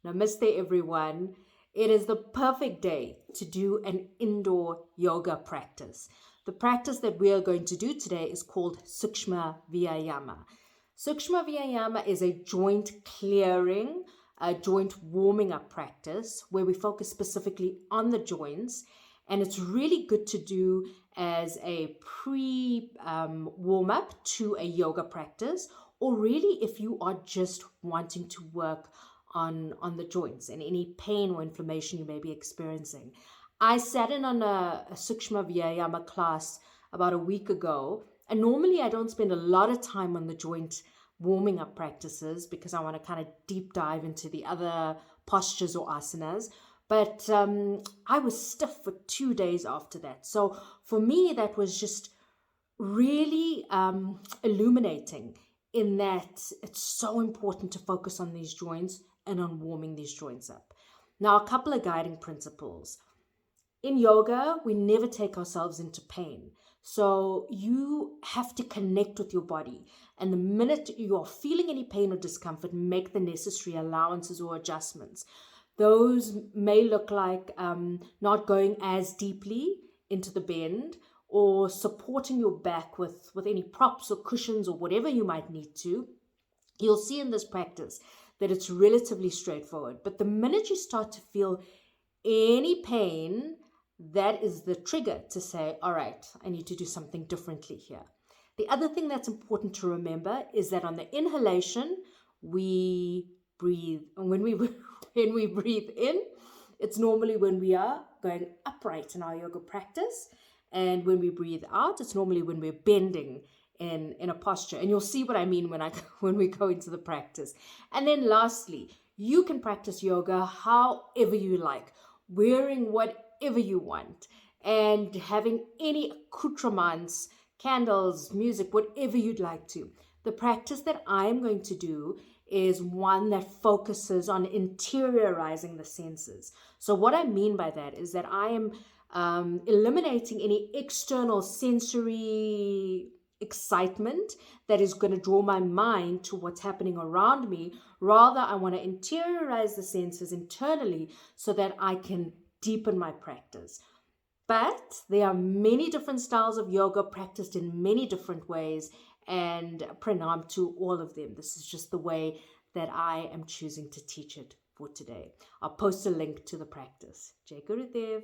Namaste, everyone. It is the perfect day to do an indoor yoga practice. The practice that we are going to do today is called Sukshma Vyayama. Sukshma Vyayama is a joint clearing, a joint warming up practice where we focus specifically on the joints. And it's really good to do as a pre warm up to a yoga practice, or really if you are just wanting to work on the joints and any pain or inflammation you may be experiencing. I sat in on a Sukshma Vyayama class about a week ago, and normally I don't spend a lot of time on the joint warming up practices because I want to kind of deep dive into the other postures or asanas. But I was stiff for 2 days after that. So for me, that was just really illuminating in that it's so important to focus on these joints and on warming these joints up. Now, a couple of guiding principles. In yoga, we never take ourselves into pain. So you have to connect with your body. And the minute you are feeling any pain or discomfort, make the necessary allowances or adjustments. Those may look like not going as deeply into the bend or supporting your back with any props or cushions or whatever you might need to. You'll see in this practice that it's relatively straightforward. But the minute you start to feel any pain, that is the trigger to say, all right, I need to do something differently here. The other thing that's important to remember is that on the inhalation, we breathe. And when we breathe in, it's normally when we are going upright in our yoga practice. And when we breathe out, it's normally when we're bending in a posture. And you'll see what I mean when we go into the practice. And then lastly, you can practice yoga however you like, wearing whatever you want, and having any accoutrements, candles, music, whatever you'd like to. The practice that I'm going to do is one that focuses on interiorizing the senses. So what I mean by that is that I am eliminating any external sensory excitement that is going to draw my mind to what's happening around me. Rather, I want to interiorize the senses internally so that I can deepen my practice. But there are many different styles of yoga practiced in many different ways, and pranam to all of them. This is just the way that I am choosing to teach it for today. I'll post a link to the practice. Jai Gurudev.